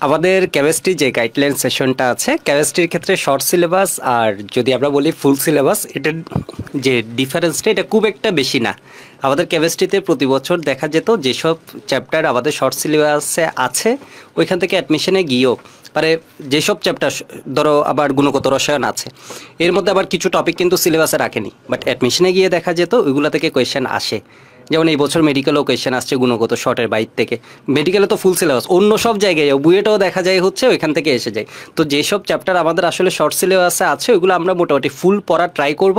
আমাদের কেমিস্ট্রি যে গাইডলাইন সেশনটা আছে, কেমিস্ট্রির ক্ষেত্রে শর্ট সিলেবাস আর যদি আমরা বলি ফুল সিলেবাস, এটার যে ডিফারেন্সটা এটা খুব একটা বেশি না। আমাদের কেমিস্ট্রিতে প্রতি বছর দেখা যেত যেসব চ্যাপ্টার আমাদের শর্ট সিলেবাসে আছে ওইখান থেকে অ্যাডমিশনে গিয়েও মানে যেসব চ্যাপ্টার ধরো আবার গুণগত রসায়ন আছে, এর মধ্যে আবার কিছু টপিক কিন্তু সিলেবাসে রাখেনি, বাট অ্যাডমিশনে গিয়ে দেখা যেত ওইগুলো থেকে কোয়েশ্চেন আসে। যেমন এই বছর মেডিকেলও কোয়েশ্চেন আসছে গুণগত শর্টের বাইর থেকে। মেডিকেলে তো ফুল সিলেবাস, অন্য সব জায়গায় বুয়েটাও দেখা যায় হচ্ছে ওইখান থেকে এসে যায়। তো যেসব চ্যাপ্টার আমাদের আসলে শর্ট সিলেবাসে আছে ওইগুলো আমরা মোটামুটি ফুল পড়ার ট্রাই করব।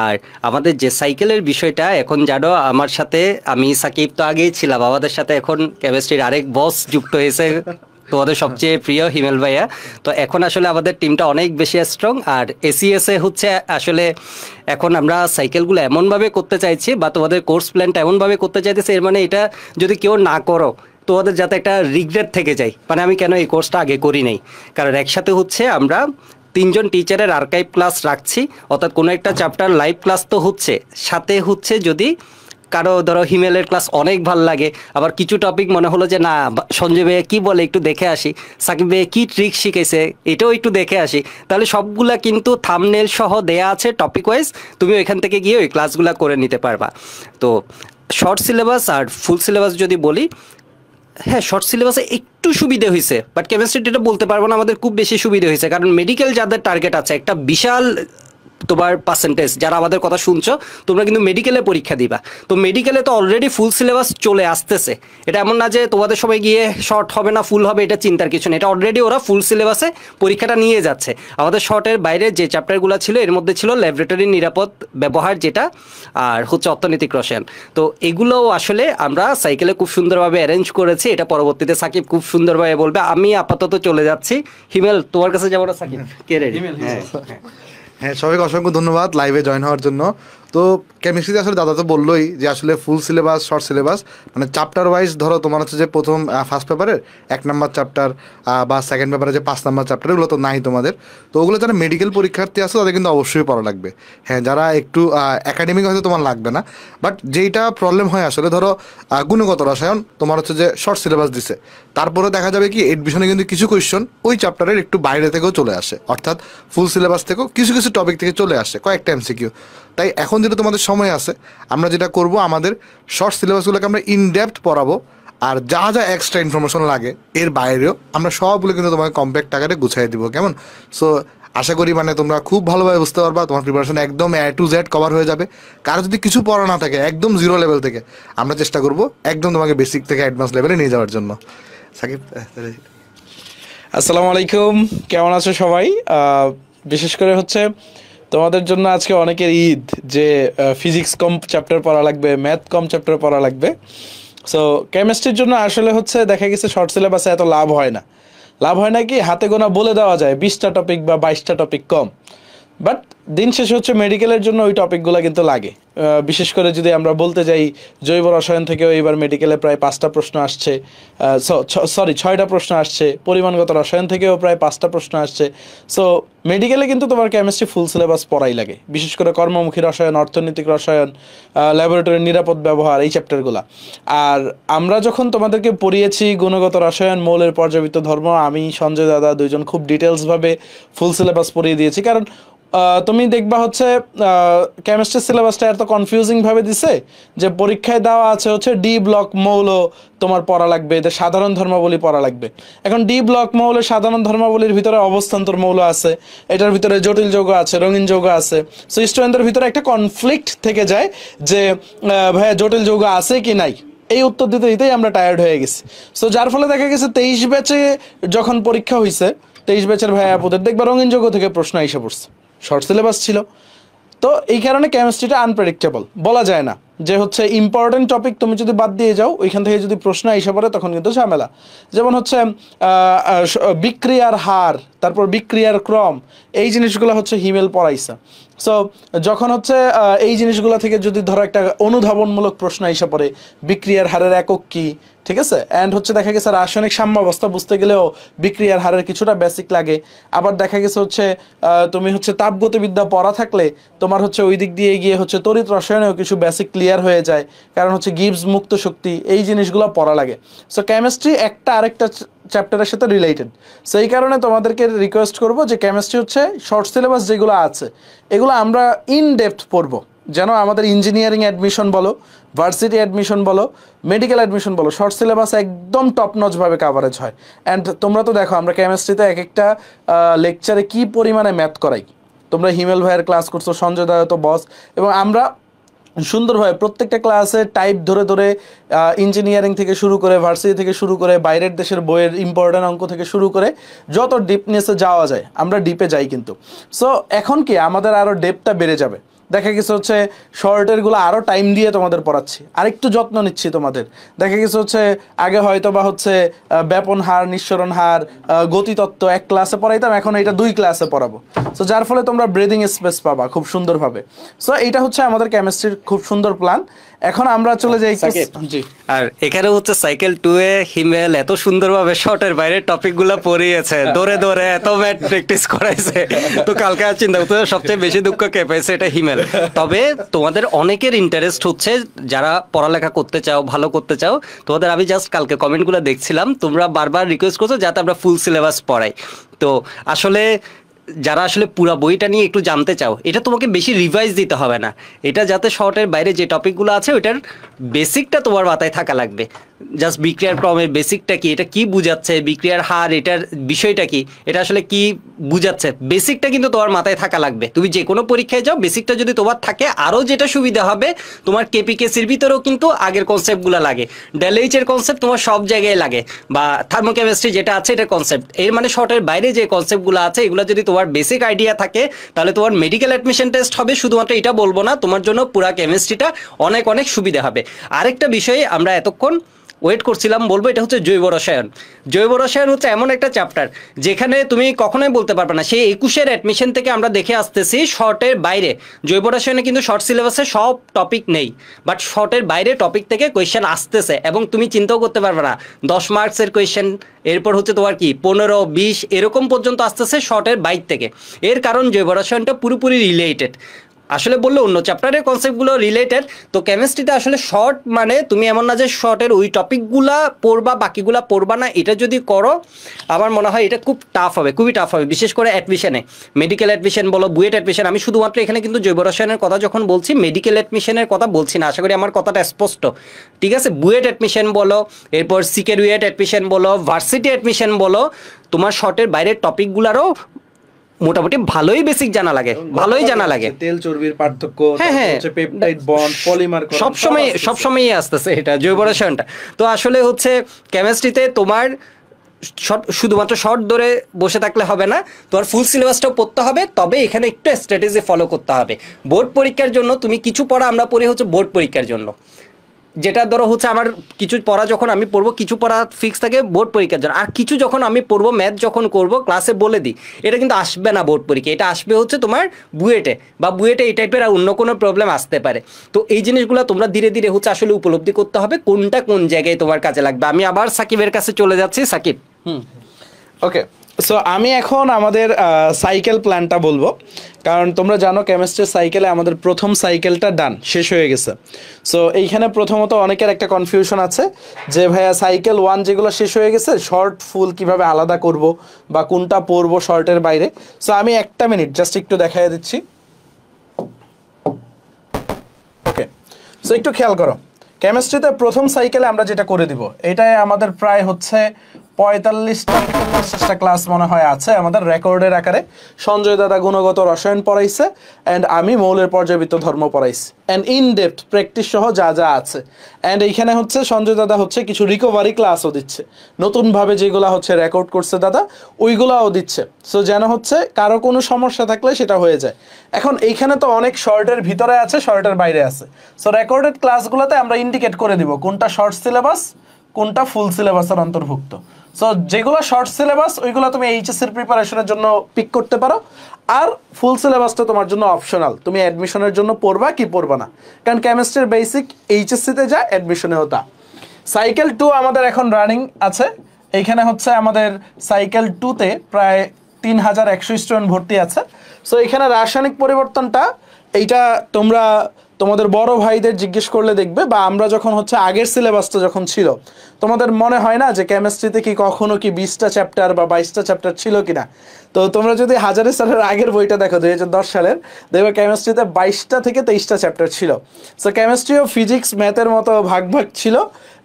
আর আমাদের যে সাইকেলের বিষয়টা এখন জানো, আমার সাথে আমি সাকিব তো আগেই ছিলাম, আমাদের সাথে এখন কেমিস্ট্রির আরেক বস যুক্ত হয়েছে, তোমাদের সবচেয়ে প্রিয় হিমেল ভাইয়া। তো এখন আসলে আমাদের টিমটা অনেক বেশি স্ট্রং। আর এসিএসএ হচ্ছে আসলে এখন আমরা সাইকেলগুলো এমনভাবে করতে চাইছি বা তোমাদের কোর্স প্ল্যানটা এমনভাবে করতে চাইতেছি, এর মানে এটা যদি কেউ না করো তোমাদের যাতে একটা রিগ্রেট থেকে যায়, মানে আমি কেন এই কোর্সটা আগে করি নাই। কারণ একসাথে হচ্ছে আমরা 3জন টিচারের আর্কাইভ ক্লাস রাখছি, অর্থাৎ কোনো একটা চ্যাপ্টার লাইভ ক্লাস তো হচ্ছে, সাথে হচ্ছে যদি কারো ধরো হিমেলের ক্লাস অনেক ভাল লাগে, আবার কিছু টপিক মনে হলো যে না সঞ্জয় ভাইয়া কী বলে একটু দেখে আসি, সাকিব ভাইয়া কী ট্রিক শিখেছে এটাও একটু দেখে আসি, তাহলে সবগুলা কিন্তু থাম্বনেল সহ দেয়া আছে টপিক ওয়াইজ, তুমি ওইখান থেকে গিয়ে ওই ক্লাসগুলো করে নিতে পারবা। তো শর্ট সিলেবাস আর ফুল সিলেবাস যদি বলি, হ্যাঁ শর্ট সিলেবাসে একটু সুবিধে হয়েছে, বাট কেমিস্ট্রিটা এটা বলতে পারবো না আমাদের খুব বেশি সুবিধে হয়েছে, কারণ মেডিকেল যাদের টার্গেট আছে একটা বিশাল তোমার পার্সেন্টেজ যারা আমাদের কথা শুনছো তোমরা কিন্তু মেডিকেলে পরীক্ষা দিবা। তো মেডিকেলে তো অলরেডি ফুল সিলেবাস চলে আসতেছে, এটা এমন না যে তোমাদের সময় গিয়ে শর্ট হবে না ফুল হবে এটা চিন্তার কিছু নেই, এটা অলরেডি ওরা ফুল সিলেবাসে পরীক্ষাটা নিয়ে যাচ্ছে। আমাদের শর্টের বাইরে যে চ্যাপ্টারগুলো ছিল এর মধ্যে ছিল ল্যাবরেটরির নিরাপদ ব্যবহার যেটা, আর হচ্ছে অর্থনৈতিক রসায়ন। তো এগুলোও আসলে আমরা সাইকেলে খুব সুন্দরভাবে অ্যারেঞ্জ করেছি, এটা পরবর্তীতে সাকিব খুব সুন্দরভাবে বলবে। আমি আপাতত চলে যাচ্ছি, হিমেল তোমার কাছে যাবো না সাকিব, কে রেডি? হ্যাঁ হ্যাঁ, সবাইকে অসংখ্য ধন্যবাদ লাইভে জয়েন হওয়ার জন্য। তো কেমিস্ট্রিতে আসলে দাদা তো বললোই যে আসলে ফুল সিলেবাস শর্ট সিলেবাস মানে চ্যাপ্টার ওয়াইজ ধরো তোমার হচ্ছে যে প্রথম ফার্স্ট পেপারের 1 নম্বর চ্যাপ্টার বা সেকেন্ড পেপারে যে 5 নম্বর চ্যাপ্টার এগুলো তো নাই তোমাদের। তো ওগুলো যারা মেডিকেল পরীক্ষার্থী আছে তাদের কিন্তু অবশ্যই পড়া লাগবে। হ্যাঁ, যারা একটু একাডেমিক হয়তো তোমার লাগবে না, বাট যেইটা প্রবলেম হয় আসলে ধরো গুণগত রসায়ন তোমার হচ্ছে যে শর্ট সিলেবাস দিছে, তারপরে দেখা যাবে কি এডমিশনে কিন্তু কিছু কোয়েশ্চন ওই চ্যাপ্টারের একটু বাইরে থেকেও চলে আসে, অর্থাৎ ফুল সিলেবাস থেকেও কিছু কিছু টপিক থেকে চলে আসে কয়েকটা এমসিকিউ। তাই এখন যেটা তোমাদের সময় আছে আমরা যেটা করব আমাদের শর্ট সিলেবাসগুলোকে আমরা ইনডেপথ পড়াবো, আর যা যা এক্সট্রা ইনফরমেশন লাগে এর বাইরেও আমরা সবগুলো কিন্তু তোমাকে কম্প্যাক্ট আকারে গুছিয়ে দিব, কেমন? সো আশা করি মানে তোমরা খুব ভালোভাবে বুঝতে পারবা, তোমার প্রিপারেশন একদম A to Z কভার হয়ে যাবে। কারো যদি কিছু পড়া না থাকে একদম জিরো লেভেল থেকে আমরা চেষ্টা করব একদম তোমাকে বেসিক থেকে অ্যাডভান্স লেভেলে নিয়ে যাওয়ার জন্য। সাকিব, আসসালামু আলাইকুম, কেমন আছো সবাই? বিশেষ করে হচ্ছে তোমাদের জন্য আজকে অনেকের ঈদ যে ফিজিক্স কম চ্যাপ্টার পড়া লাগবে, ম্যাথ কম চ্যাপ্টার পড়া লাগবে। সো কেমিস্ট্রির জন্য আসলে হচ্ছে দেখা গেছে শর্ট সিলেবাসে এত লাভ হয় না। লাভ হয় না কি, হাতে গোনা বলে দেওয়া যায় 20টা টপিক বা 22টা টপিক কম, বাট দিন শেষে হচ্ছে মেডিকেলের জন্য ওই টপিকগুলো কিন্তু লাগে। বিশেষ করে যদি আমরা বলতে যাই জৈব রসায়ন থেকেও এবার মেডিকেলে প্রায় 5টা প্রশ্ন আসছে, 6টা প্রশ্ন আসছে, পরিমাণগত রসায়ন থেকেও প্রায় 5টা প্রশ্ন আসছে। সো মেডিকেলে কিন্তু তোমার কেমিস্ট্রি ফুল সিলেবাস পড়াই লাগে, বিশেষ করে কর্মমুখী রসায়ন, অর্থনৈতিক রসায়ন, ল্যাবরেটরির নিরাপদ ব্যবহার, এই চ্যাপ্টারগুলো। আর আমরা যখন তোমাদেরকে পড়িয়েছি গুণগত রসায়ন, মৌলের পর্যাবৃত্ত ধর্ম, আমি সঞ্জয় দাদা দুইজন খুব ডিটেলসভাবে ফুল সিলেবাস পড়িয়ে দিয়েছি। কারণ তুমি দেখবা হচ্ছে কেমিস্ট্রি সিলেবাসটা এত কনফিউজিং ভাবে দিছে যে পরীক্ষায় দেওয়া আছে হচ্ছে ডি ব্লক মৌল তোমার পড়া লাগবে, এদের সাধারণ ধর্মাবলী পড়া লাগবে। এখন ডি ব্লক মৌলের সাধারণ ধর্মাবলীর ভিতরে অবস্থান্তর মৌল আছে, এটার ভিতরে জটিল যৌগ আছে, রঙিন যৌগ আছে। সো স্টুডেন্টদের ভিতরে একটা কনফ্লিক্ট থেকে যায় যে ভাইয়া জটিল যৌগ আছে কি নাই, এই উত্তর দিতে দিতেই আমরা টায়ার্ড হয়ে গেছি। সো যার ফলে দেখা গেছে 23 ব্যাচে যখন পরীক্ষা হয়েছে 23 ব্যাচের ভাইয়া আপুদের দেখবা রঙিন যৌগ থেকে প্রশ্ন এসে পড়ছে, শর্ট সিলেবাস ছিল। তো এই কারণে কেমিস্ট্রিটা আনপ্রেডিক্টেবল, বলা যায় না যে হচ্ছে ইম্পর্টেন্ট টপিক তুমি যদি বাদ দিয়ে যাও ওইখান থেকে যদি প্রশ্ন এসে পড়ে তখন কিন্তু ঝামেলা। যেমন হচ্ছে বিক্রিয়ার হার, তারপর বিক্রিয়ার ক্রম, এই জিনিসগুলো হচ্ছে হিমেল পড়াইছে। সো যখন হচ্ছে এই জিনিসগুলো থেকে যদি ধরো একটা অনুধাবনমূলক প্রশ্ন এসে পড়ে, বিক্রিয়ার হারের একক কি, ঠিক আছে, অ্যান্ড হচ্ছে দেখা গেছে রাসায়নিক সাম্যাবস্থা বুঝতে গেলেও বিক্রিয়ার হারের কিছুটা বেসিক লাগে। আবার দেখা গেছে হচ্ছে তুমি হচ্ছে তাপগতিবিদ্যা পড়া থাকলে তোমার হচ্ছে ওই দিক দিয়ে গিয়ে হচ্ছে তড়িৎ রসায়নেও কিছু বেসিক ক্লিয়ার হয়ে যায়, কারণ হচ্ছে গিবস মুক্ত শক্তি, এই জিনিসগুলো পড়া লাগে। সো কেমিস্ট্রি একটা আরেকটা চ্যাপ্টারের সাথে রিলেটেড। সো এই কারণে তোমাদেরকে রিকোয়েস্ট করব যে কেমিস্ট্রি হচ্ছে শর্ট সিলেবাস যেগুলো আছে এগুলো আমরা ইন ডেপথ পড়বো, যেন আমাদের ইঞ্জিনিয়ারিং অ্যাডমিশন বলো, ভার্সিটি অ্যাডমিশন বলো, মেডিকেল অ্যাডমিশন বলো, শর্ট সিলেবাস একদম টপ নচভাবে কাভারেজ হয়। অ্যান্ড তোমরা তো দেখো আমরা কেমিস্ট্রিতে এক একটা লেকচারে কী পরিমাণে ম্যাথ করাই। তোমরা হিমেল ভাইয়ের ক্লাস করছো, সঞ্জয় দা তো বস, এবং আমরা সুন্দরভাবে প্রত্যেকটা ক্লাসে টাইপ ধরে ধরে ইঞ্জিনিয়ারিং থেকে শুরু করে, ভার্সিটি থেকে শুরু করে, বাইরের দেশের বইয়ের ইম্পর্টেন্ট অঙ্ক থেকে শুরু করে যত ডিপনেসে যাওয়া যায় আমরা ডিপে যাই কিন্তু। সো এখন কি আমাদের আরও ডেপটা বেড়ে যাবে। দেখা গেছে হচ্ছে শর্টেরগুলো আরও টাইম দিয়ে তোমাদের পড়াচ্ছি, আরেকটু যত্ন নিচ্ছি তোমাদের। দেখা গেছে হচ্ছে আগে হয়তো বা হচ্ছে ব্যাপন হার, নিঃসরণ হার, গতিতত্ত্ব এক ক্লাসে পড়াইতাম, এখন এটা 2 ক্লাসে পড়াবো। সো যার ফলে তোমরা ব্রিদিং স্পেস পাবা খুব সুন্দরভাবে। সো এইটা হচ্ছে আমাদের কেমিস্ট্রির খুব সুন্দর প্ল্যান। এখন আমরা চলে যাই জি। আর এখানে হচ্ছে সাইকেল 2 এ হিমেল এত সুন্দরভাবে শর্টের বাইরে টপিকগুলো পড়িয়েছে, দৌড়ে দৌড়ে এত ম্যাথ প্র্যাকটিস করাইছে। তো কালকে আর চিন্তা করতে সবচেয়ে বেশি দুঃখ কে পাইছে, এটা হিমেল। তবে তোমাদের অনেকের ইন্টারেস্ট হচ্ছে যারা পড়ালেখা করতে চাও, ভালো করতে চাও, তোমাদের আমি জাস্ট কালকে কমেন্টগুলো দেখছিলাম, তোমরা বারবার রিকোয়েস্ট করছো যাতে আমরা ফুল সিলেবাস পড়াই। তো আসলে যারা আসলে পুরো বইটা নিয়ে একটু জানতে চাও, এটা তোমাকে বেশি রিভাইজ দিতে হবে না, এটা যাতে শর্টের বাইরে যে টপিকগুলো আছে ওইটার বেসিকটা তোমার মাথায় থাকা লাগবে। জাস্ট বিক্রিয়ার ক্রমের বেসিকটা কি, এটা কি বুঝাচ্ছে, বিক্রিয়ার হার এটার বিষয়টা কি, এটা আসলে কি বুঝাচ্ছে, বেসিকটা কিন্তু তোমার মাথায় থাকা লাগবে। তুমি যে কোনো পরীক্ষায় যাও, বেসিকটা যদি তোমার থাকে আরও যেটা সুবিধা হবে, তোমার কেপিকেসির ভিতরেও কিন্তু আগের কনসেপ্টগুলো লাগে, ডেলএইচের কনসেপ্ট তোমার সব জায়গায় লাগে, বা থার্মোকেমিস্ট্রি যেটা আছে এটা কনসেপ্ট, এর মানে শর্টের বাইরে যে কনসেপ্টগুলো আছে এগুলো যদি তোমার বেসিক আইডিয়া থাকে তাহলে তোমার মেডিকেল অ্যাডমিশন টেস্ট হবে, শুধুমাত্র এটা বলবো না, তোমার জন্য পুরা কেমিস্ট্রিটা অনেক অনেক সুবিধা হবে। আরেকটা বিষয়ে আমরা এতক্ষণ ওয়েট করছিলাম বলবো, এটা হচ্ছে জৈব রসায়ন। জৈব রসায়ন হচ্ছে এমন একটা চ্যাপ্টার যেখানে তুমি কখনোই বলতে পারবে না, সেই 21-এর অ্যাডমিশন থেকে আমরা দেখে আসতেছি শর্টের বাইরে জৈব রসায়নে কিন্তু শর্ট সিলেবাসে সব টপিক নেই, বাট শর্টের বাইরে টপিক থেকে কোয়েশ্চেন আসতেছে, এবং তুমি চিন্তাও করতে পারবে না 10 মার্কসের কোয়েশ্চেন, এরপর হচ্ছে তোমার কি 15, 20 এরকম পর্যন্ত আসতেছে শর্টের বাইর থেকে। এর কারণ জৈব রসায়নটা পুরোপুরি রিলেটেড, আসলে বললে অন্য চ্যাপ্টারের কনসেপ্টগুলো রিলেটেড। তো কেমিস্ট্রিতে আসলে শর্ট মানে তুমি এমন না যে শর্টের ওই টপিকগুলা পড়বা বাকিগুলা পড়বা না, এটা যদি করো আমার মনে হয় এটা খুব টাফ হবে, খুবই টাফ হবে, বিশেষ করে অ্যাডমিশনে, মেডিকেল অ্যাডমিশন বলো, বুয়েট অ্যাডমিশন। আমি শুধুমাত্র এখানে কিন্তু জৈব রসায়নের কথা যখন বলছি মেডিকেল অ্যাডমিশনের কথা বলছি না, আশা করি আমার কথাটা স্পষ্ট, ঠিক আছে? বুয়েট অ্যাডমিশন বলো, এরপর সিকেরুয়েট অ্যাডমিশন বলো, ভার্সিটি অ্যাডমিশন বলো, তোমার শর্টের বাইরের টপিকগুলারও মোটামুটি ভালোই বেসিক জানা লাগে, ভালোই জানা লাগে, তেল চর্বির পার্থক্য, হ্যাঁ পেপটাইড বন্ড, পলিমার সবসময় আসতেছে এটা জৈব রসায়নটা। তো আসলে হচ্ছে কেমিস্ট্রিতে তোমার শুধুমাত্র শর্ট ধরে বসে থাকলে হবে না, তোমার ফুল সিলেবাসটাও পড়তে হবে, তবে এখানে একটু স্ট্র্যাটেজি ফলো করতে হবে। বোর্ড পরীক্ষার জন্য তুমি কিছু পড়া আমরা পড়ি হচ্ছে বোর্ড পরীক্ষার জন্য, যেটা ধরো হচ্ছে আমার কিছু পড়া যখন আমি পড়বো, কিছু পড়া ফিক্স থাকে বোর্ড পরীক্ষার জন্য, আর কিছু যখন আমি পড়বো ম্যাথ যখন করবো ক্লাসে বলে দিই, এটা কিন্তু আসবে না বোর্ড পরীক্ষা, এটা আসবে হচ্ছে তোমার বুয়েটে, বা বুয়েটে এই টাইপের আর অন্য কোনো প্রবলেম আসতে পারে। তো এই জিনিসগুলো তোমরা ধীরে ধীরে হচ্ছে আসলে উপলব্ধি করতে হবে কোনটা কোন জায়গায় তোমার কাজে লাগবে। আমি আবার সাকিবের কাছে চলে যাচ্ছি। সাকিব, ওকে, সো আমি এখন আমাদের সাইকেল প্ল্যানটা বলবো, কারণ তোমরা জানো কেমিস্ট্রির সাইকেলে আমাদের প্রথম সাইকেলটা ডান শেষ হয়ে গেছে। সো এইখানে প্রথমত অনেকের একটা কনফিউশন আছে যে ভাইয়া সাইকেল 1 যেগুলো শেষ হয়ে গেছে শর্ট ফুল কিভাবে আলাদা করব বা কোনটা পড়বো শর্টের বাইরে। সো আমি একটা মিনিট জাস্ট একটু দেখাই দিচ্ছি। ওকে, সো একটু খেয়াল করো, কেমিস্ট্রিতে প্রথম সাইকেলে আমরা যেটা করে দিব, এটাই আমাদের প্রায় হচ্ছে 45টা থেকে 50টা ক্লাস মনে হয় আছে আমাদের রেকর্ডের আকারে। সঞ্জয় দাদা গুণগত রসায়ন পড়াইছে, অ্যান্ড আমি মৌলের পর্যাবৃত্ত ধর্ম পড়াইছি, অ্যান্ড ইন ডেপথ প্র্যাকটিস সহ যা যা আছে। অ্যান্ড এইখানে হচ্ছে সঞ্জয় দাদা হচ্ছে কিছু রিকভারি ক্লাসও দিচ্ছে, নতুনভাবে যেগুলো হচ্ছে রেকর্ড করছে দাদা ওইগুলাও দিচ্ছে। সো যেন হচ্ছে কারো কোনো সমস্যা থাকলে সেটা হয়ে যায়। এখন এইখানে তো অনেক শর্টের ভিতরে আছে, শর্টের বাইরে আছে। সো রেকর্ডেড ক্লাসগুলোতে আমরা ইন্ডিকেট করে দিব কোনটা শর্ট সিলেবাস, কোনটা ফুল সিলেবাসের অন্তর্ভুক্ত। সো যেগুলো শর্ট সিলেবাস ওইগুলো তুমি এইচএসসির প্রিপারেশনের জন্য পিক করতে পারো, আর ফুল সিলেবাসটা তোমার জন্য অপশনাল, তুমি অ্যাডমিশনের জন্য পড়বা কি পড়বা না, কারণ কেমিস্ট্রির বেসিক এইচএসসিতে যা অ্যাডমিশনেও তা। সাইকেল 2 আমাদের এখন রানিং আছে। এইখানে হচ্ছে আমাদের সাইকেল 2তে প্রায় 3100 স্টুডেন্ট ভর্তি আছে। সো এখানে রাসায়নিক পরিবর্তনটা এইটা তোমরা তোমাদের বড় ভাইদের জিজ্ঞেস করলে দেখবে, বা আমরা যখন হচ্ছে আগের সিলেবাসটা যখন ছিল, তোমাদের মনে হয় না যে কেমিস্ট্রিতে কি কখনো কি 20টা চ্যাপ্টার বা 22টা চ্যাপ্টার ছিল কিনা? তো তোমরা যদি হাজারে স্যারের আগের বইটা দেখো 2010 সালের, দেখবে কেমিস্ট্রিতে 22টা থেকে 23টা চ্যাপ্টার ছিল। সো কেমিস্ট্রি ও ফিজিক্স ম্যাথের মতো ভাগ ভাগ ছিল,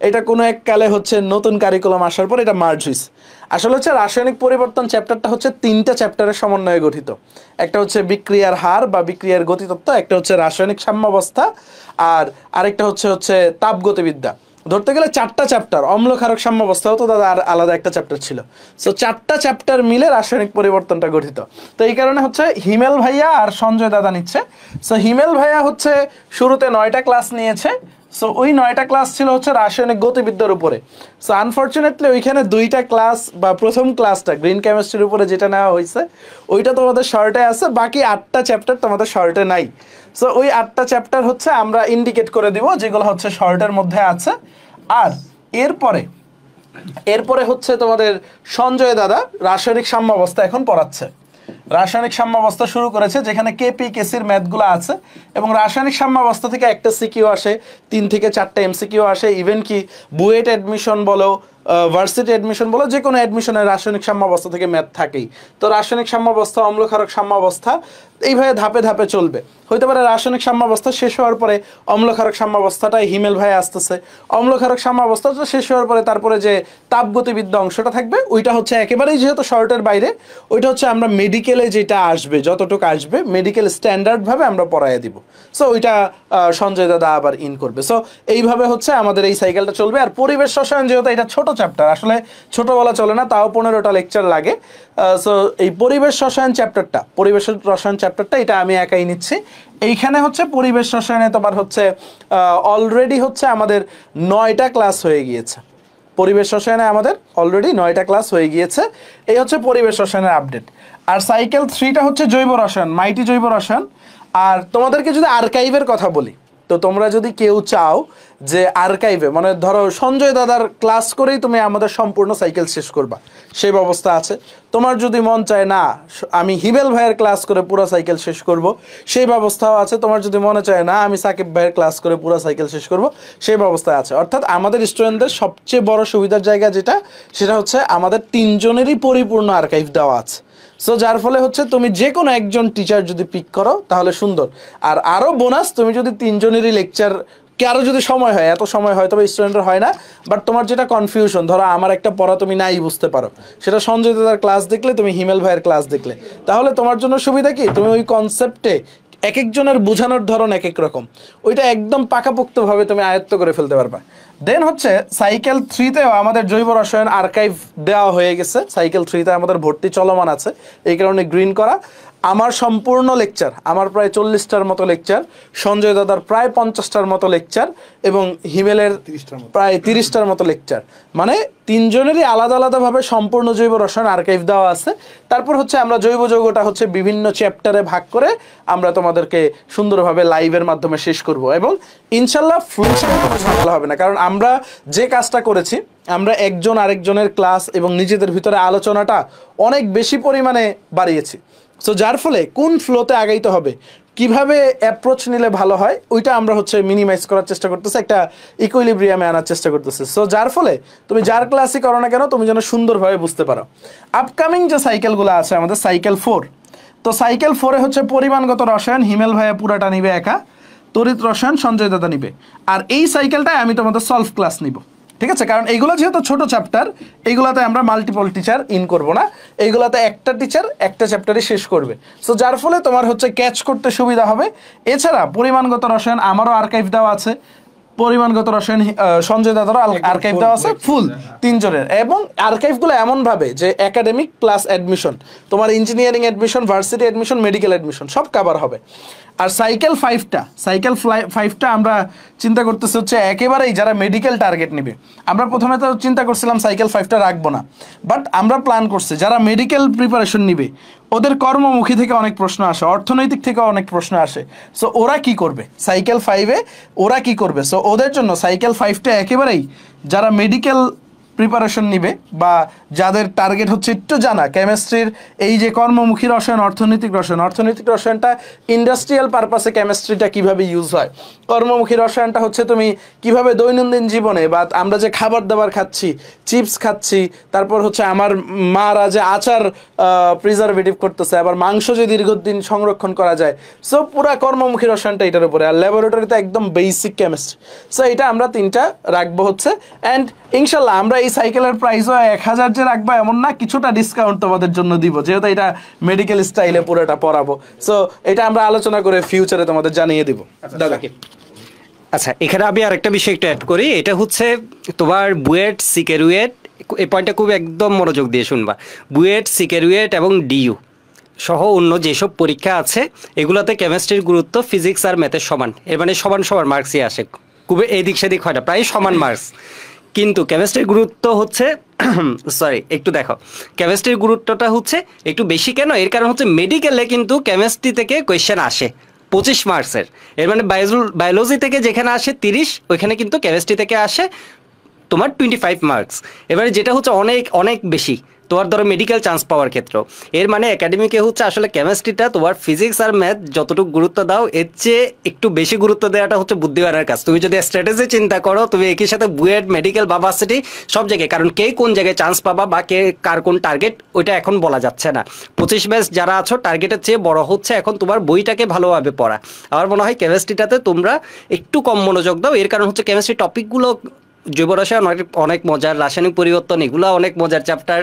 এটা কোনো এক কালে হচ্ছে নতুন কারিকুলাম আসার পর এটা মার্জ হয়েছে। আসলে হচ্ছে রাসায়নিক পরিবর্তন চ্যাপ্টারটা হচ্ছে 3টা চ্যাপ্টারের সমন্বয়ে গঠিত। একটা হচ্ছে বিক্রিয়ার হার বা বিক্রিয়ার গতিতত্ত্ব, একটা হচ্ছে রাসায়নিক সাম্যাবস্থা, আর আরেকটা হচ্ছে তাপগতিবিদ্যা। ধরতে গেলে 4টা চ্যাপ্টার, অম্ল ক্ষারক সাম্যাবস্থাও তো দাদা আর আলাদা একটা চ্যাপ্টার ছিল। সো 4টা চ্যাপ্টার মিলে রাসায়নিক পরিবর্তনটা গঠিত। তো এই কারণে হচ্ছে হিমেল ভাইয়া আর সঞ্জয় দাদা নিচ্ছে। সো হিমেল ভাইয়া হচ্ছে শুরুতে 9টা ক্লাস নিয়েছে। সো ওই 9টা ক্লাস ছিল হচ্ছে রাসায়নিক গতিবিদ্যার উপরে। সো আনফরচুনেটলি ওইখানে 2টা ক্লাস বা প্রথম ক্লাসটা গ্রিন কেমিস্ট্রির উপরে যেটা নেওয়া হয়েছে ওইটা তোমাদের শর্টে আছে, বাকি 8টা চ্যাপ্টার তোমাদের শর্টে নাই। সো ওই 8টা চ্যাপ্টার হচ্ছে আমরা ইন্ডিকেট করে দিব যেগুলো হচ্ছে শর্টের মধ্যে আছে। আর এরপরে হচ্ছে তোমাদের সঞ্জয় দাদা রাসায়নিক সাম্যাবস্থা এখন পড়াচ্ছে। রাসায়নিক সাম্যাবস্থা শুরু করেছে, যেখানে কেপি কেসির ম্যাথগুলো আছে, এবং রাসায়নিক সাম্যাবস্থা থেকে একটা সিকিউ আসে, 3 থেকে 4টা এমসিকিউ আসে। ইভেন কি বুয়েট অ্যাডমিশন বলো, ভার্সিটি অ্যাডমিশন বলো, যে কোনো অ্যাডমিশনের রাসায়নিক সাম্যাবস্থা থেকে ম্যাথ থাকেই। তো রাসায়নিক সাম্যাবস্থা, অম্লক্ষারক সাম্যাবস্থা, এইভাবে ধাপে ধাপে চলবে। হইতে পারে রাসায়নিক সাম্যাবস্থা শেষ হওয়ার পরে অম্লক্ষারক সাম্যাবস্থাটাই হিমেল ভাই আসতেছে, অম্লক্ষারক সাম্যাবস্থাটা শেষ হওয়ার পরে তারপরে যে তাপগতিবিদ্যা অংশটা থাকবে ওইটা হচ্ছে একেবারেই যেহেতু শর্টের বাইরে, ওইটা হচ্ছে আমরা মেডিকেলে যেটা আসবে, যতটুকু আসবে মেডিকেল স্ট্যান্ডার্ডভাবে আমরা পড়াইয়া দিব। সো ওইটা সঞ্জয় দাদা আবার ইন করবে। সো এইভাবে হচ্ছে আমাদের এই সাইকেলটা চলবে। আর পরিবেশ রসায়ন যেহেতু এটা ছোট চ্যাপ্টার, আসলে ছোট বলা চলে না, তাও 15টা লেকচার লাগে। সো এই পরিবেশ রসায়ন চ্যাপ্টারটা এটা আমি একাই নিচ্ছি। এইখানে হচ্ছে পরিবেশ রসায়নে তোমার হচ্ছে অলরেডি হচ্ছে আমাদের 9টা ক্লাস হয়ে গিয়েছে। পরিবেশ রসায়নে আমাদের অলরেডি 9টা ক্লাস হয়ে গিয়েছে। এই হচ্ছে পরিবেশ রসায়নের আপডেট। আর সাইকেল 3টা হচ্ছে জৈব রসায়ন, মাইটি জৈব রসায়ন। আর তোমাদেরকে যদি আর্কাইভের কথা বলি, তো তোমরা যদি কেউ চাও যে আর্কাইভে, মানে ধরো সঞ্জয় দাদার ক্লাস করেই তুমি আমাদের সম্পূর্ণ সাইকেল শেষ করবা, সেই ব্যবস্থা আছে। তোমার যদি মন চায় না আমি হিমেল ভাইয়ের ক্লাস করে পুরো সাইকেল শেষ করব, সেই ব্যবস্থাও আছে। তোমার যদি মনে চায় না আমি সাকিব ভাইয়ের ক্লাস করে পুরো সাইকেল শেষ করব, সেই ব্যবস্থা আছে। অর্থাৎ আমাদের স্টুডেন্টদের সবচেয়ে বড় সুবিধার জায়গা যেটা, সেটা হচ্ছে আমাদের 3 জনেরই পরিপূর্ণ আর্কাইভ দেওয়া আছে। সো যার ফলে হচ্ছে তুমি যে কোনো একজন টিচার যদি পিক করো তাহলে সুন্দর। আর আরও বোনাস, তুমি যদি 3 জনেরই লেকচার, কারো যদি সময় হয়, এত সময় হয় তবে স্টুডেন্টের হয় না, বাট তোমার যেটা কনফিউশন, ধরো আমার একটা পড়া তুমি নাই বুঝতে পারো, সেটা সঞ্জয় দাদার ক্লাস দেখলে, তুমি হিমেল ভাইয়ের ক্লাস দেখলে, তাহলে তোমার জন্য সুবিধা কি, তুমি ওই কনসেপ্টে এক একজনের বোঝানোর ধরন এক এক রকম, ওইটা একদম পাকাপোক্তভাবে তুমি আয়ত্ত করে ফেলতে পারবা। দেন হচ্ছে সাইকেল 3তেও আমাদের জৈব রসায়ন আর্কাইভ দেওয়া হয়ে গেছে। সাইকেল 3তে আমাদের ভর্তি চলমান আছে, এই কারণে গ্রিন করা। আমার সম্পূর্ণ লেকচার, আমার প্রায় 40টার মতো লেকচার, সঞ্জয় দাদার প্রায় 50টার মতো লেকচার, এবং হিমেলের প্রায় 30টার মতো লেকচার, মানে 3 জনেরই আলাদা আলাদাভাবে সম্পূর্ণ জৈব রসায়ন আর্কাইভ দেওয়া আছে। তারপর হচ্ছে আমরা জৈব যৌগটা হচ্ছে বিভিন্ন চ্যাপ্টারে ভাগ করে আমরা তোমাদেরকে সুন্দরভাবে লাইভের মাধ্যমে শেষ করব, এবং ইনশাল্লাহ ফ্লুশন কোনো ঝামেলা হবে না। কারণ আমরা যে কাজটা করেছি, আমরা একজন আরেকজনের ক্লাস এবং নিজেদের ভিতরে আলোচনাটা অনেক বেশি পরিমাণে বাড়িয়েছি। সো যার ফলে কোন ফ্লোতে আগাইতে হবে, কিভাবে অ্যাপ্রোচ নিলে ভালো হয়, ওইটা আমরা হচ্ছে মিনিমাইজ করার চেষ্টা করতেছি, একটা ইকুইলিব্রিয়ামে আনার চেষ্টা করতেছি। সো যার ফলে তুমি যার ক্লাসই করো না কেন, তুমি যেন সুন্দরভাবে বুঝতে পারো। আপকামিং যে সাইকেলগুলো আছে আমাদের, সাইকেল 4, তো সাইকেল 4-এ হচ্ছে পরিমাণগত রসায়ন হিমেল ভাইয়া পুরাটা নিবে একা, তড়িৎ রসায়ন সঞ্জয় দাদা নিবে। আর এই সাইকেলটায় আমি তোমাদের সলভ ক্লাস নিব, ঠিক আছে? কারণ এইগুলো যেহেতু ছোট চ্যাপ্টার, এইগুলোতে আমরা মাল্টিপল টিচার ইন করব না, এইগুলোতে একটা টিচার একটা চ্যাপ্টারই শেষ করবে। সো যার ফলে তোমার হচ্ছে ক্যাচ করতে সুবিধা হবে। এছাড়া পরিমাণগত রসায়ন আমারও আর্কাইভ দেওয়া আছে, পরিমাণগত রসায়ন সঞ্জয় দাদারও আর্কাইভ দেওয়া আছে ফুল 3 জনের, এবং আর্কাইভগুলো এমনভাবে যে একাডেমিক প্লাস অ্যাডমিশন, তোমার engineering admission, varsity admission, medical admission সব কভার হবে। আর সাইকেল 5টা আমরা চিন্তা করতেছি হচ্ছে একেবারেই যারা মেডিকেল টার্গেট নেবে। আমরা প্রথমে তো চিন্তা করছিলাম সাইকেল 5টা রাখবো না, বাট আমরা প্ল্যান করছি যারা মেডিকেল প্রিপারেশন নিবে ওদের কর্মমুখী থেকে অনেক প্রশ্ন আসে, অর্থনৈতিক থেকে অনেক প্রশ্ন আসে। সো ওরা কি করবে সাইকেল 5-এ, ওরা কি করবে? সো ওদের জন্য সাইকেল 5টা একেবারেই যারা মেডিকেল প্রিপারেশন নিবে বা যাদের টার্গেট হচ্ছে একটু জানা কেমিস্ট্রির এই যে কর্মমুখী রসায়ন, অর্থনৈতিক রসায়নটা ইন্ডাস্ট্রিয়াল পারপাসে কেমিস্ট্রিটা কিভাবে ইউজ হয়, কর্মমুখী রসায়নটা হচ্ছে তুমি কিভাবে দৈনন্দিন জীবনে বা আমরা যে খাবার দাবার খাচ্ছি, চিপস খাচ্ছি, তারপর হচ্ছে আমার মারা যে আচার প্রিজারভেটিভ করতেছে, আবার মাংস যে দীর্ঘদিন সংরক্ষণ করা যায়। সো পুরা কর্মমুখী রসায়নটা এটার উপরে, আর ল্যাবরেটরিতে একদম বেসিক কেমিস্ট্রি। সো এটা আমরা 3টা রাখবো হচ্ছে। অ্যান্ড ইনশাল্লাহ আমরা এই সাইকেলের প্রাইসও 1000 যে রাখবো এমন না, কিছুটা ডিসকাউন্ট তোমাদের জন্য দিব, যেহেতু এটা মেডিকেল স্টাইলে পুরোটা পড়াবো। সো এটা আমরা আলোচনা করে ফিউচারে তোমাদের জানিয়ে দিব। দাদা আচ্ছা, এখানে আমি আরেকটা বিষয় একটু অ্যাড করি। এটা হচ্ছে তোমার বুয়েট, সিকেরুয়েট, এই পয়েন্টটা খুব একদম মনোযোগ দিয়ে শুনবা। বুয়েট, সিকেরুয়েট এবং ডিইউ সহ অন্য যেসব পরীক্ষা আছে এগুলোতে কেমিস্ট্রির গুরুত্ব ফিজিক্স আর ম্যাথের সমান, এর মানে সমান সমান মার্কসই আসে, খুব এদিক সেদিক হয় না, প্রায় সমান মার্কস। কিন্তু কেমিস্ট্রির গুরুত্ব হচ্ছে সরি একটু দেখো, কেমিস্ট্রির গুরুত্বটা হচ্ছে একটু বেশি। কেন? এর কারণ হচ্ছে মেডিকেলে কিন্তু কেমিস্ট্রি থেকে কোয়েশ্চেন আসে 25 মার্কসের, এর মানে বায়োলজি থেকে যেখানে আসে 30, ওইখানে কিন্তু কেমিস্ট্রি থেকে আসে তোমার 25 মার্কস। এবারে যেটা হচ্ছে অনেক অনেক বেশি তোমার ধরো মেডিকেল চান্স পাওয়ার ক্ষেত্রে। এর মানে একাডেমিকে হচ্ছে আসলে কেমিস্ট্রিটা তোমার ফিজিক্স আর ম্যাথ যতটুকু গুরুত্ব দাও এর চেয়ে একটু বেশি গুরুত্ব দেওয়াটা হচ্ছে বুদ্ধিমানের কাজ। তুমি যদি স্ট্র্যাটেজি চিন্তা করো, তুমি একই সাথে বুয়েট, মেডিকেল বা ভার্সিটি সব জায়গায়, কারণ কে কোন জায়গায় চান্স পাবা বা কে কার কোন টার্গেট ওইটা এখন বলা যাচ্ছে না। 25 ব্যাচ যারা আছো টার্গেটের চেয়ে বড় হচ্ছে এখন তোমার বইটাকে ভালোভাবে পড়া। আমার মনে হয় কেমিস্ট্রিটাতে তোমরা একটু কম মনোযোগ দাও, এর কারণ হচ্ছে কেমিস্ট্রি টপিকগুলো জৈব রসায়ন অনেক মজার, রাসায়নিক পরিবর্তন এগুলো অনেক মজার চ্যাপ্টার,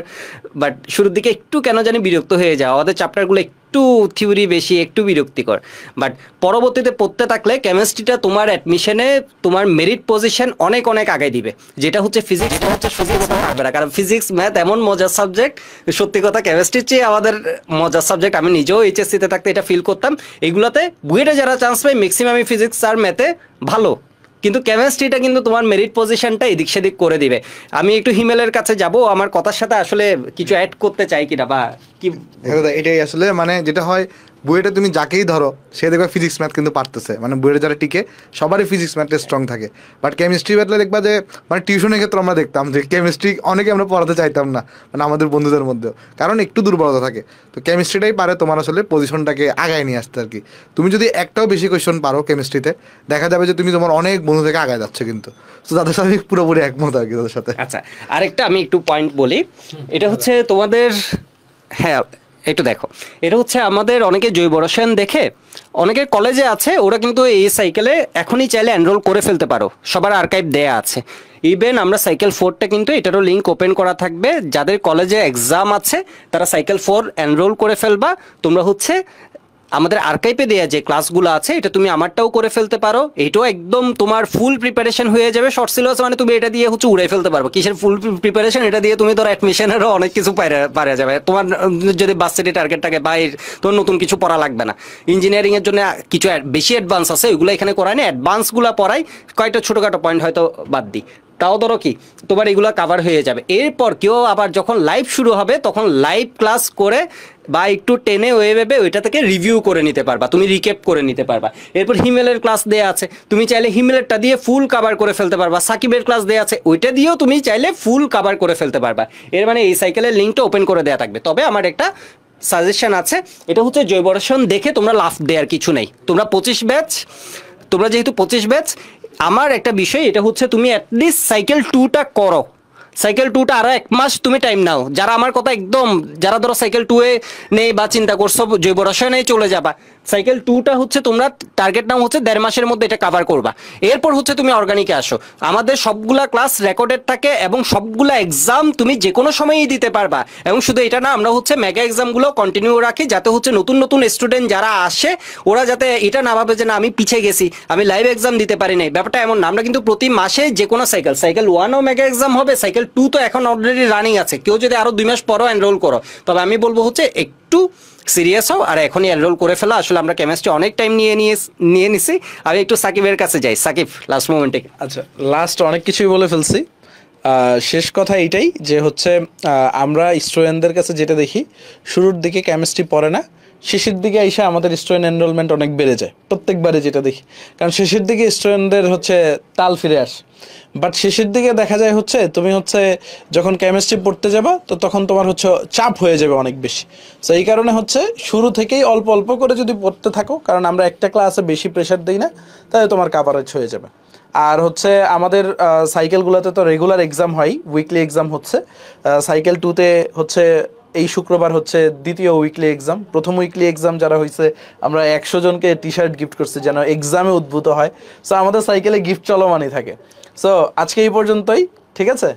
বাট শুরুর দিকে একটু কেন জানি বিরক্ত হয়ে যাও, আমাদের চ্যাপ্টারগুলো একটু থিওরি বেশি, একটু বিরক্তিকর। বাট পরবর্তীতে পড়তে থাকলে কেমিস্ট্রিটা তোমার অ্যাডমিশনে তোমার মেরিট পজিশন অনেক অনেক আগে দিবে। যেটা হচ্ছে ফিজিক্স হচ্ছে সুযোগ থাকবে না, কারণ ফিজিক্স ম্যাথ এমন মজার সাবজেক্ট, সত্যি কথা কেমিস্ট্রির চেয়ে আমাদের মজার সাবজেক্ট। আমি নিজেও এইচএসসিতে থাকতে এটা ফিল করতাম। এগুলোতে বুয়েটে যারা চান্স পায় ম্যাক্সিমামই ফিজিক্স আর ম্যাথে ভালো, কিন্তু কেমিস্ট্রিটা কিন্তু তোমার মেরিট পজিশনটা এদিক সেদিক করে দিবে। আমি একটু হিমেলের কাছে যাব, আমার কথার সাথে আসলে কিছু অ্যাড করতে চাই কিনা বা কি। এটাই আসলে মানে যেটা হয়, বুয়েটে তুমি যাকেই ধরো সে দেখবে ফিজিক্স ম্যাথ কিন্তু পারতেছে, মানে বুয়েটে যারা টিকে সবারই ফিজিক্স ম্যাথে স্ট্রং থাকে। বাট কেমিস্ট্রি ব্যাটলে দেখবা যে মানে টিউশনের ক্ষেত্রে আমরা দেখতাম যে কেমিস্ট্রি অনেকে আমরা পড়াতে চাইতাম না, মানে আমাদের বন্ধুদের মধ্যেও, কারণ একটু দুর্বলতা থাকে। তো কেমিস্ট্রিটাই পারে তোমার আসলে পজিশনটাকে আগায় নিয়ে আসতে আর কি। তুমি যদি একটাও বেশি কোয়েশ্চন পারো কেমিস্ট্রিতে, দেখা যাবে যে তুমি তোমার অনেক বন্ধু থেকে আগায় যাচ্ছে কিন্তু। তো তাদের সাথে আমি পুরোপুরি একমত আর কি তাদের সাথে। আচ্ছা, আরেকটা আমি একটু পয়েন্ট বলি, এটা হচ্ছে তোমাদের, হ্যাঁ একটু দেখো, এটা হচ্ছে আমাদের অনেকে জৈব রসায়ন দেখে অনেকে কলেজে আছে, ওরা কিন্তু এই সাইকেলে এখনই চাইলে এনরোল করে ফেলতে পারো, সবার আর্কাইভ দেয়া আছে। ইভেন আমরা সাইকেল 4টা কিন্তু এটারও লিঙ্ক ওপেন করা থাকবে, যাদের কলেজে এক্সাম আছে তারা সাইকেল 4 এনরোল করে ফেলবা। তোমরা হচ্ছে আমাদের আর্কাইভে দেওয়া যে ক্লাসগুলো আছে এটা তুমি আমারটাও করে ফেলতে পারো, এটাও একদম তোমার ফুল প্রিপারেশন হয়ে যাবে। শর্ট সিলেবাস মানে তুমি এটা দিয়ে হচ্ছে উড়ে ফেলতে পারবো। কিসের ফুল প্রিপারেশন? এটা দিয়ে তুমি ধরো অ্যাডমিশনেরও অনেক কিছু পারা যাবে। তোমার যদি ভার্সিটি টার্গেট থাকে বা তোমার নতুন কিছু পড়া লাগবে না। ইঞ্জিনিয়ারিংয়ের জন্য কিছু বেশি অ্যাডভান্স আছে, ওইগুলো এখানে করায় না, অ্যাডভান্সগুলো পড়াই, কয়েকটা ছোটোখাটো পয়েন্ট হয়তো বাদ দিই, তাও ধরো কি তোমার এগুলো কাভার হয়ে যাবে। এরপর কেউ আবার যখন লাইভ শুরু হবে তখন লাইভ ক্লাস করে বা একটু টেনে ওয়েবে ওইটা থেকে রিভিউ করে নিতে পারবা, তুমি রিক্যাপ করে নিতে পারবা। এরপর হিমেলের ক্লাস দেওয়া আছে, তুমি চাইলে হিমেলেরটা দিয়ে ফুল কাভার করে ফেলতে পারবা। সাকিবের ক্লাস দেওয়া আছে, ওইটা দিয়েও তুমি চাইলে ফুল কাভার করে ফেলতে পারবা। এর মানে এই সাইকেলের লিঙ্কটা ওপেন করে দেওয়া থাকবে। তবে আমার একটা সাজেশন আছে, এটা হচ্ছে জৈব রসায়ন দেখে তোমরা লাভ দেওয়ার কিছু নেই। তোমরা 25 ব্যাচ, তোমরা যেহেতু 25 ব্যাচ, আমার একটা বিষয় এটা হচ্ছে তুমি অ্যাটলিস্ট সাইকেল 2টা করো। সাইকেল 2টা আরো 1 মাস তুমি টাইম নাও। যারা আমার কথা একদম, যারা ধরো সাইকেল 2-এ নেই বা চিন্তা করছো জৈব রসায়নে চলে যাবা, সাইকেল 2টা হচ্ছে তোমরা টার্গেট নাও হচ্ছে 1.5 মাসের মধ্যে এটা কভার করবা। এরপর হচ্ছে তুমি অর্গানিকে আসো। আমাদের সবগুলা ক্লাস রেকর্ডেড থাকে এবং সবগুলা এক্সাম তুমি যে কোনো সময়ই দিতে পারবা। এবং শুধু এটা না, আমরা হচ্ছে মেগা এক্সামগুলো কন্টিনিউ রাখি, যাতে হচ্ছে নতুন নতুন স্টুডেন্ট যারা আসে ওরা যাতে এটা না ভাবে যে না আমি পিছিয়ে গেছি, আমি লাইভ এক্সাম দিতে পারি নাই। ব্যাপারটা এমন না, আমরা কিন্তু প্রতি মাসে যে কোনো সাইকেল 1ও মেগা এক্সাম হবে, সাইকেল 2 তো এখন অলরেডি রানিং আছে। কেউ যদি আরো 2 মাস পরও এনরোল করো, তবে আমি বলবো হচ্ছে একটু সিরিয়াস হও আর এখনই এনরোল করে ফেলা। আসলে আমরা কেমিস্ট্রি অনেক টাইম নিয়ে নিছি। আমি একটু সাকিবের কাছে যাই। সাকিব, লাস্ট মোমেন্টে। আচ্ছা, লাস্ট অনেক কিছুই বলে ফেলছি। শেষ কথা এইটাই যে হচ্ছে আমরা স্টুডেন্টদের কাছে যেটা দেখি, শুরুর দিকে কেমিস্ট্রি পড়ে না, শেষের দিকে এসে আমাদের স্টুডেন্ট এনরোলমেন্ট অনেক বেড়ে যায় প্রত্যেকবারে যেটা দেখি, কারণ শেষের দিকে স্টুডেন্টদের হচ্ছে তাল ফিরে আসে। বাট শেষের দিকে দেখা যায় হচ্ছে তুমি হচ্ছে যখন কেমিস্ট্রি পড়তে যাবা তো তখন তোমার হচ্ছে চাপ হয়ে যাবে অনেক বেশি। তো এই কারণে হচ্ছে শুরু থেকেই অল্প অল্প করে যদি পড়তে থাকো, কারণ আমরা একটা ক্লাসে বেশি প্রেশার দিই না, তাহলে তোমার কাভারেজ হয়ে যাবে। আর হচ্ছে আমাদের সাইকেলগুলোতে তো রেগুলার এক্সাম হয়, উইকলি এক্সাম হচ্ছে। সাইকেল 2-তে হচ্ছে এই শুক্রবার হচ্ছে দ্বিতীয় উইকলি এক্সাম। প্রথম উইকলি এক্সাম যারা হয়েছে আমরা 100 জনকে টি শার্ট গিফট করছি যেন এক্সামে উদ্ভূত হয়। সো আমাদের সাইকেলে গিফট চলমানই থাকে। সো আজকে এই পর্যন্তই, ঠিক আছে।